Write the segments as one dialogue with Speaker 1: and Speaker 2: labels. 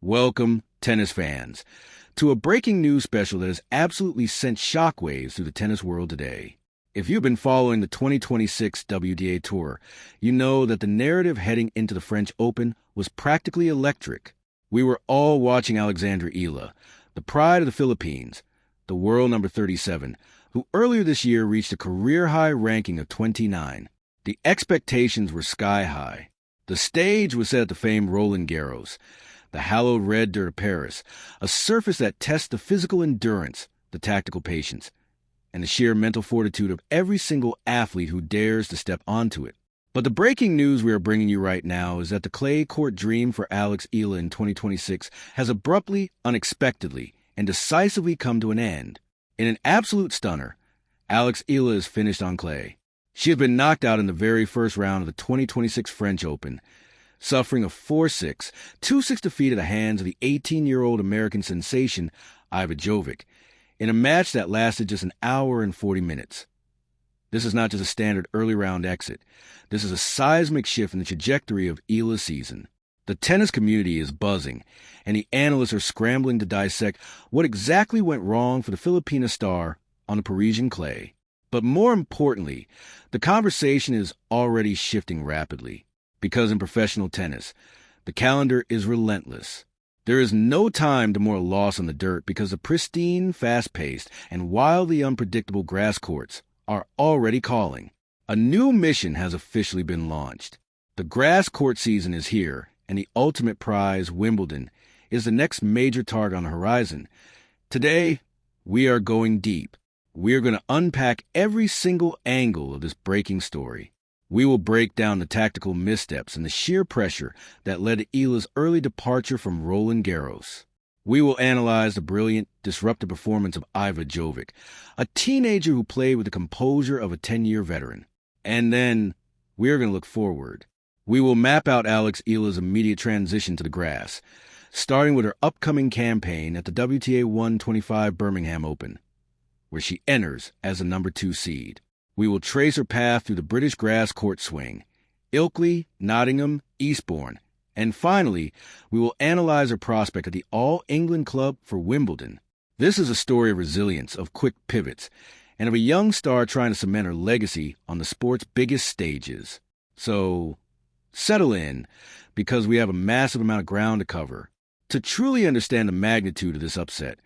Speaker 1: Welcome, tennis fans, to a breaking news special that has absolutely sent shockwaves through the tennis world today. If you've been following the 2026 WTA Tour, you know that the narrative heading into the French Open was practically electric. We were all watching Alexandra Eala, the pride of the Philippines, the world number 37, who earlier this year reached a career-high ranking of 29. The expectations were sky-high. The stage was set at the famed Roland Garros, the hallowed red dirt of Paris, a surface that tests the physical endurance, the tactical patience, and the sheer mental fortitude of every single athlete who dares to step onto it. But the breaking news we are bringing you right now is that the clay court dream for Alex Eala in 2026 has abruptly, unexpectedly, and decisively come to an end. In an absolute stunner, Alex Eala is finished on clay. She has been knocked out in the very first round of the 2026 French Open, suffering a 4-6, 2-6 defeat at the hands of the 18-year-old American sensation Iva Jovic, in a match that lasted just an hour and 40 minutes. This is not just a standard early round exit. This is a seismic shift in the trajectory of Eala's season. The tennis community is buzzing, and the analysts are scrambling to dissect what exactly went wrong for the Filipina star on the Parisian clay. But more importantly, the conversation is already shifting rapidly, because in professional tennis, the calendar is relentless. There is no time to mourn a loss on the dirt because the pristine, fast-paced, and wildly unpredictable grass courts are already calling. A new mission has officially been launched. The grass court season is here, and the ultimate prize, Wimbledon, is the next major target on the horizon. Today, we are going deep. We are going to unpack every single angle of this breaking story. We will break down the tactical missteps and the sheer pressure that led to Eala's early departure from Roland Garros. We will analyze the brilliant, disruptive performance of Iva Jovic, a teenager who played with the composure of a 10-year veteran. And then, we are going to look forward. We will map out Alex Eala's immediate transition to the grass, starting with her upcoming campaign at the WTA 125 Birmingham Open, where she enters as the number 2 seed. We will trace her path through the British grass court swing, Ilkley, Nottingham, Eastbourne, and finally, we will analyze her prospect at the All-England Club for Wimbledon. This is a story of resilience, of quick pivots, and of a young star trying to cement her legacy on the sport's biggest stages. So, settle in, because we have a massive amount of ground to cover. To truly understand the magnitude of this upset,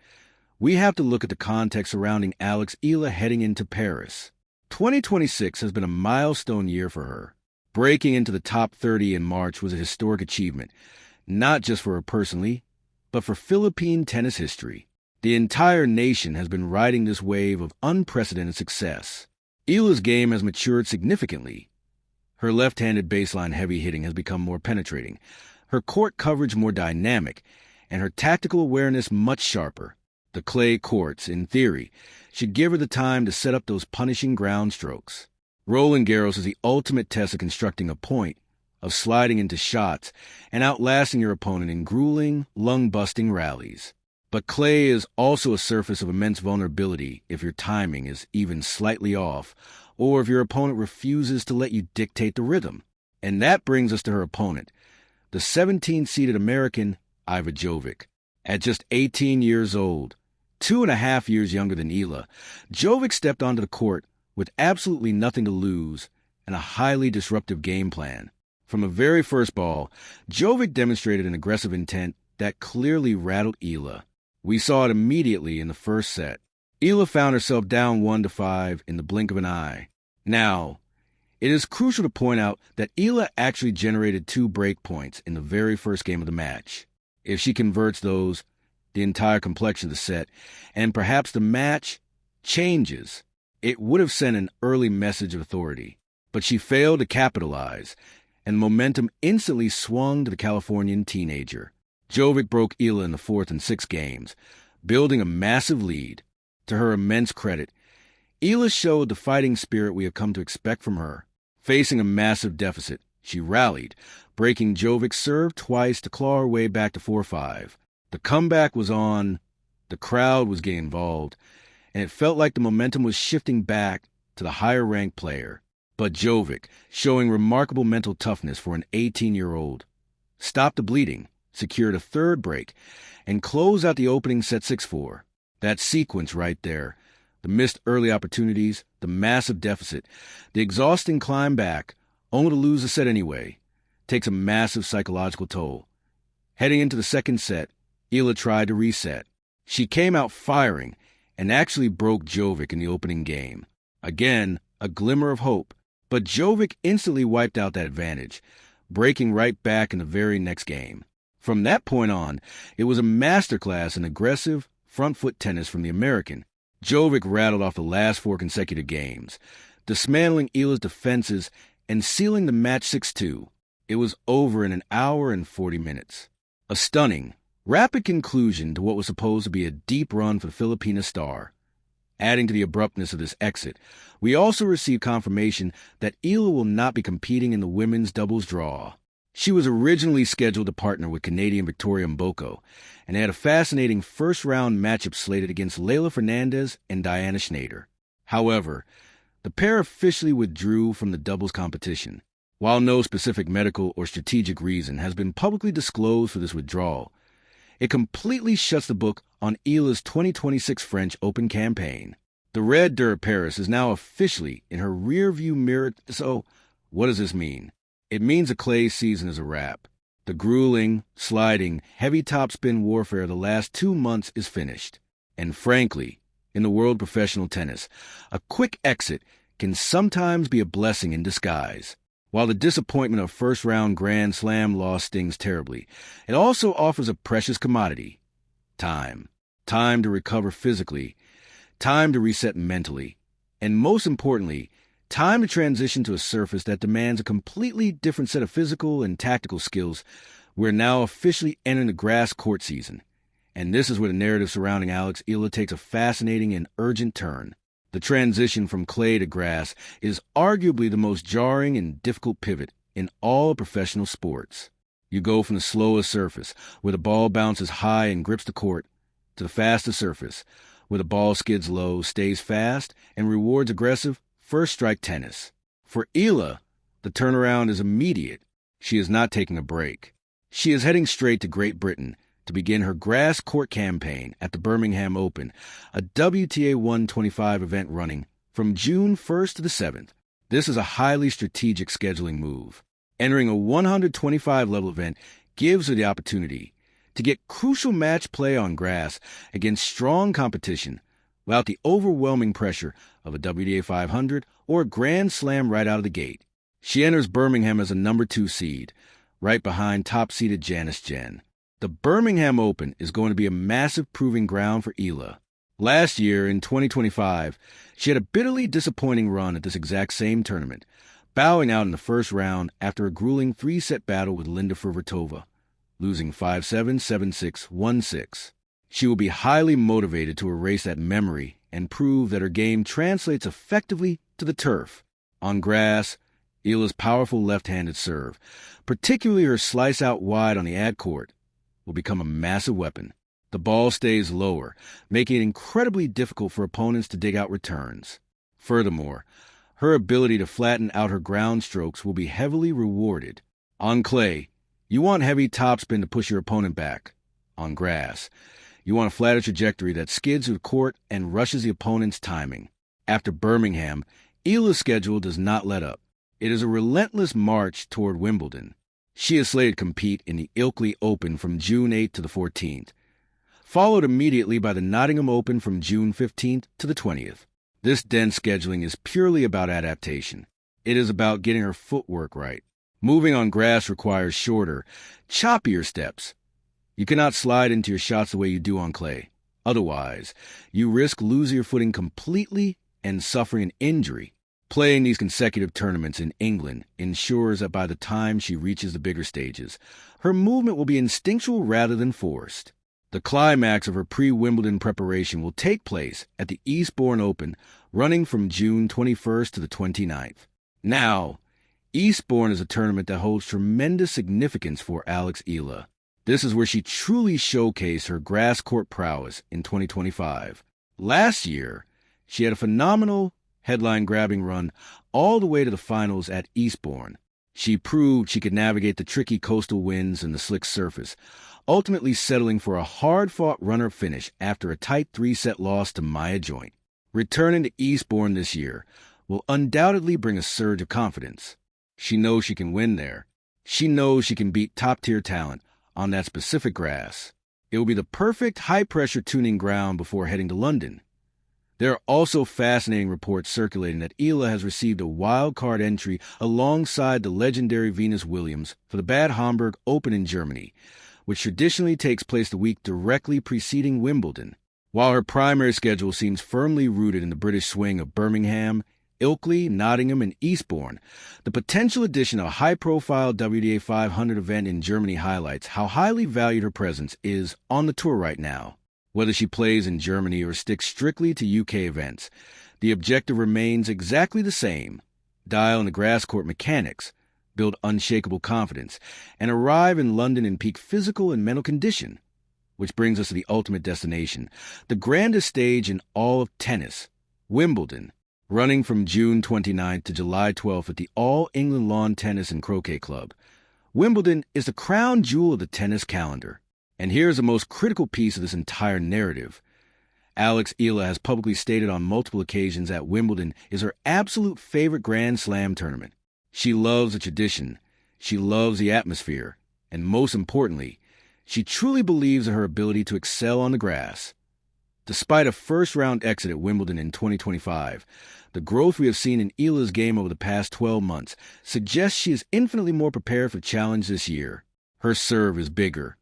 Speaker 1: we have to look at the context surrounding Alex Eala heading into Paris. 2026 has been a milestone year for her. Breaking into the top 30 in March was a historic achievement, not just for her personally, but for Philippine tennis history. The entire nation has been riding this wave of unprecedented success. Eala's game has matured significantly. Her left-handed baseline heavy hitting has become more penetrating, her court coverage more dynamic, and her tactical awareness much sharper. The clay courts, in theory, should give her the time to set up those punishing ground strokes. Roland Garros is the ultimate test of constructing a point, of sliding into shots, and outlasting your opponent in grueling, lung-busting rallies. But clay is also a surface of immense vulnerability if your timing is even slightly off, or if your opponent refuses to let you dictate the rhythm. And that brings us to her opponent, the 17th-seeded American Iva Jovic. At just 18 years old, 2.5 years younger than Eala, Jovic stepped onto the court with absolutely nothing to lose and a highly disruptive game plan. From the very first ball, Jovic demonstrated an aggressive intent that clearly rattled Eala. We saw it immediately in the first set. Eala found herself down 1-5 in the blink of an eye. Now, it is crucial to point out that Eala actually generated 2 break points in the very first game of the match. If she converts those, the entire complexion of the set, and perhaps the match, changes. It would have sent an early message of authority. But she failed to capitalize, and momentum instantly swung to the Californian teenager. Jovic broke Eala in the 4th and 6th games, building a massive lead. To her immense credit, Eala showed the fighting spirit we have come to expect from her. Facing a massive deficit, she rallied, breaking Jovic's serve twice to claw her way back to 4-5. The comeback was on, the crowd was getting involved, and it felt like the momentum was shifting back to the higher-ranked player. But Jovic, showing remarkable mental toughness for an 18-year-old, stopped the bleeding, secured a third break, and closed out the opening set 6-4. That sequence right there, the missed early opportunities, the massive deficit, the exhausting climb back, only to lose the set anyway, takes a massive psychological toll. Heading into the second set, Eala tried to reset. She came out firing and actually broke Jovic in the opening game. Again, a glimmer of hope, but Jovic instantly wiped out that advantage, breaking right back in the very next game. From that point on, it was a masterclass in aggressive, front-foot tennis from the American. Jovic rattled off the last 4 consecutive games, dismantling Eala's defenses and sealing the match 6-2. It was over in an hour and 40 minutes. A stunning, rapid conclusion to what was supposed to be a deep run for the Filipina star. Adding to the abruptness of this exit, we also received confirmation that Eala will not be competing in the women's doubles draw. She was originally scheduled to partner with Canadian Victoria Mboko, and had a fascinating first-round matchup slated against Leylah Fernandez and Diana Schneider. However, the pair officially withdrew from the doubles competition. While no specific medical or strategic reason has been publicly disclosed for this withdrawal, it completely shuts the book on Eala's 2026 French Open campaign. The Red de Paris is now officially in her rearview mirror, so what does this mean? It means the clay season is a wrap. The grueling, sliding, heavy topspin warfare of the last 2 months is finished. And frankly, in the world of professional tennis, a quick exit can sometimes be a blessing in disguise. While the disappointment of first-round Grand Slam loss stings terribly, it also offers a precious commodity: time. Time to recover physically, time to reset mentally, and most importantly, time to transition to a surface that demands a completely different set of physical and tactical skills. We're now officially entering the grass court season, and this is where the narrative surrounding Alex Eala takes a fascinating and urgent turn. The transition from clay to grass is arguably the most jarring and difficult pivot in all professional sports. You go from the slowest surface, where the ball bounces high and grips the court, to the fastest surface, where the ball skids low, stays fast, and rewards aggressive, first-strike tennis. For Eala, the turnaround is immediate. She is not taking a break. She is heading straight to Great Britain to begin her grass court campaign at the Birmingham Open, a WTA 125 event running from June 1st to the 7th. This is a highly strategic scheduling move. Entering a 125-level event gives her the opportunity to get crucial match play on grass against strong competition without the overwhelming pressure of a WTA 500 or a Grand Slam right out of the gate. She enters Birmingham as a number 2 seed, right behind top-seeded Janice Jen. The Birmingham Open is going to be a massive proving ground for Eala. Last year, in 2025, she had a bitterly disappointing run at this exact same tournament, bowing out in the first round after a grueling 3-set battle with Linda Fruhvirtova, losing 5-7, 7-6, 1-6. She will be highly motivated to erase that memory and prove that her game translates effectively to the turf. On grass, Eala's powerful left-handed serve, particularly her slice out wide on the ad court, will become a massive weapon. The ball stays lower, making it incredibly difficult for opponents to dig out returns. Furthermore, her ability to flatten out her ground strokes will be heavily rewarded. On clay, you want heavy topspin to push your opponent back. On grass, you want a flatter trajectory that skids through the court and rushes the opponent's timing. After Birmingham, Eala's schedule does not let up. It is a relentless march toward Wimbledon. She is slated to compete in the Ilkley Open from June 8th to the 14th, followed immediately by the Nottingham Open from June 15th to the 20th. This dense scheduling is purely about adaptation. It is about getting her footwork right. Moving on grass requires shorter, choppier steps. You cannot slide into your shots the way you do on clay. Otherwise, you risk losing your footing completely and suffering an injury. Playing these consecutive tournaments in England ensures that by the time she reaches the bigger stages, her movement will be instinctual rather than forced. The climax of her pre-Wimbledon preparation will take place at the Eastbourne Open, running from June 21st to the 29th. Now, Eastbourne is a tournament that holds tremendous significance for Alex Eala. This is where she truly showcased her grass court prowess in 2025. Last year, she had a phenomenal headline-grabbing run all the way to the finals at Eastbourne. She proved she could navigate the tricky coastal winds and the slick surface, ultimately settling for a hard-fought runner finish after a tight 3-set loss to Maya Joint. Returning to Eastbourne this year will undoubtedly bring a surge of confidence. She knows she can win there. She knows she can beat top-tier talent on that specific grass. It will be the perfect high-pressure tuning ground before heading to London. There are also fascinating reports circulating that Eala has received a wild card entry alongside the legendary Venus Williams for the Bad Homburg Open in Germany, which traditionally takes place the week directly preceding Wimbledon. While her primary schedule seems firmly rooted in the British swing of Birmingham, Ilkley, Nottingham, and Eastbourne, the potential addition of a high-profile WTA 500 event in Germany highlights how highly valued her presence is on the tour right now. Whether she plays in Germany or sticks strictly to UK events, the objective remains exactly the same: dial in the grass court mechanics, build unshakable confidence, and arrive in London in peak physical and mental condition. Which brings us to the ultimate destination, the grandest stage in all of tennis, Wimbledon, running from June 29th to July 12th at the All England Lawn Tennis and Croquet Club. Wimbledon is the crown jewel of the tennis calendar. And here's the most critical piece of this entire narrative. Alex Eala has publicly stated on multiple occasions that Wimbledon is her absolute favorite Grand Slam tournament. She loves the tradition, she loves the atmosphere, and most importantly, she truly believes in her ability to excel on the grass. Despite a first-round exit at Wimbledon in 2025, the growth we have seen in Eala's game over the past 12 months suggests she is infinitely more prepared for challenge this year. Her serve is bigger.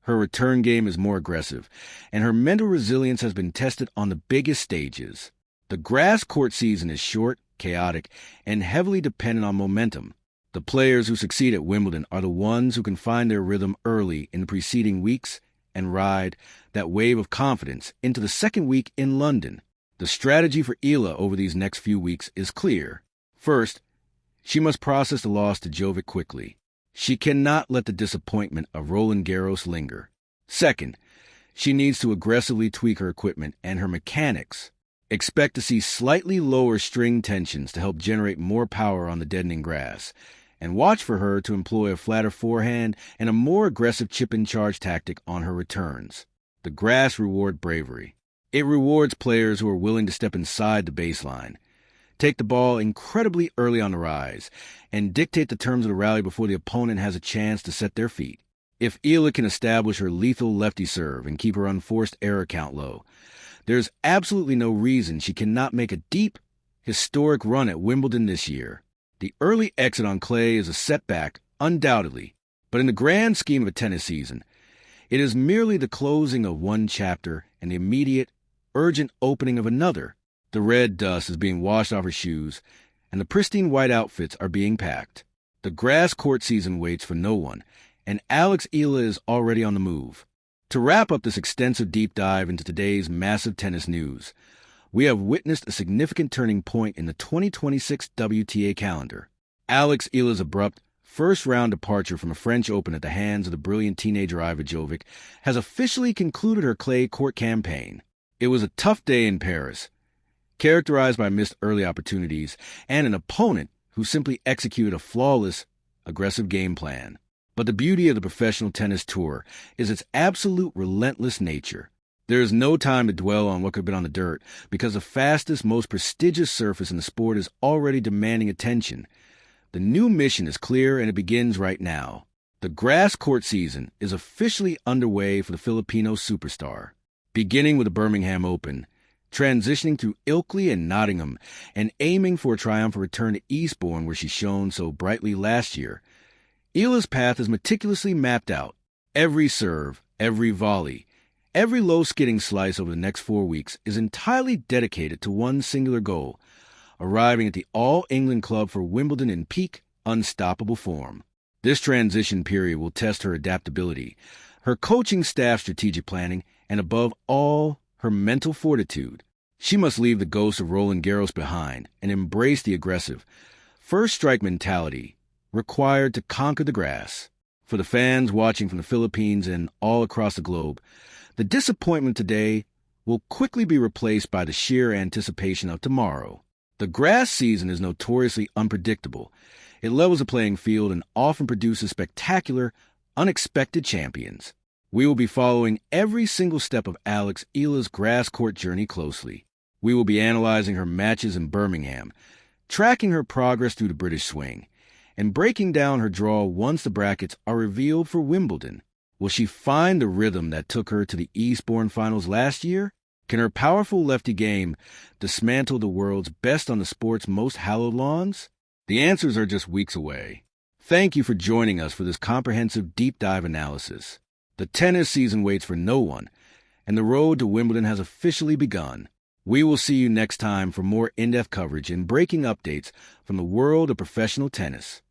Speaker 1: Her return game is more aggressive, and her mental resilience has been tested on the biggest stages. The grass court season is short, chaotic, and heavily dependent on momentum. The players who succeed at Wimbledon are the ones who can find their rhythm early in the preceding weeks and ride that wave of confidence into the second week in London. The strategy for Eala over these next few weeks is clear. First, she must process the loss to Jovic quickly. She cannot let the disappointment of Roland Garros linger. Second, she needs to aggressively tweak her equipment and her mechanics. Expect to see slightly lower string tensions to help generate more power on the deadening grass, and watch for her to employ a flatter forehand and a more aggressive chip-and-charge tactic on her returns. The grass rewards bravery. It rewards players who are willing to step inside the baseline, take the ball incredibly early on the rise, and dictate the terms of the rally before the opponent has a chance to set their feet. If Eala can establish her lethal lefty serve and keep her unforced error count low, there's absolutely no reason she cannot make a deep, historic run at Wimbledon this year. The early exit on clay is a setback, undoubtedly, but in the grand scheme of a tennis season, it is merely the closing of one chapter and the immediate, urgent opening of another. The red dust is being washed off her shoes, and the pristine white outfits are being packed. The grass court season waits for no one, and Alex Eala is already on the move. To wrap up this extensive deep dive into today's massive tennis news, we have witnessed a significant turning point in the 2026 WTA calendar. Alex Eala's abrupt first-round departure from a French Open at the hands of the brilliant teenager Iva Jovic has officially concluded her clay court campaign. It was a tough day in Paris, characterized by missed early opportunities and an opponent who simply executed a flawless, aggressive game plan. But the beauty of the professional tennis tour is its absolute relentless nature. There is no time to dwell on what could have been on the dirt, because the fastest, most prestigious surface in the sport is already demanding attention. The new mission is clear, and it begins right now. The grass court season is officially underway for the Filipino superstar. Beginning with the Birmingham Open, transitioning through Ilkley and Nottingham, and aiming for a triumphant return to Eastbourne where she shone so brightly last year, Eala's path is meticulously mapped out. Every serve, every volley, every low-skidding slice over the next 4 weeks is entirely dedicated to one singular goal: arriving at the All England Club for Wimbledon in peak, unstoppable form. This transition period will test her adaptability, her coaching staff's strategic planning, and above all, her mental fortitude. She must leave the ghost of Roland Garros behind and embrace the aggressive, first-strike mentality required to conquer the grass. For the fans watching from the Philippines and all across the globe, the disappointment today will quickly be replaced by the sheer anticipation of tomorrow. The grass season is notoriously unpredictable, It levels the playing field and often produces spectacular, unexpected champions. We will be following every single step of Eala's grass court journey closely. We will be analyzing her matches in Birmingham, tracking her progress through the British swing, and breaking down her draw once the brackets are revealed for Wimbledon. Will she find the rhythm that took her to the Eastbourne finals last year? Can her powerful lefty game dismantle the world's best on the sport's most hallowed lawns? The answers are just weeks away. Thank you for joining us for this comprehensive deep dive analysis. The tennis season waits for no one, and the road to Wimbledon has officially begun. We will see you next time for more in-depth coverage and breaking updates from the world of professional tennis.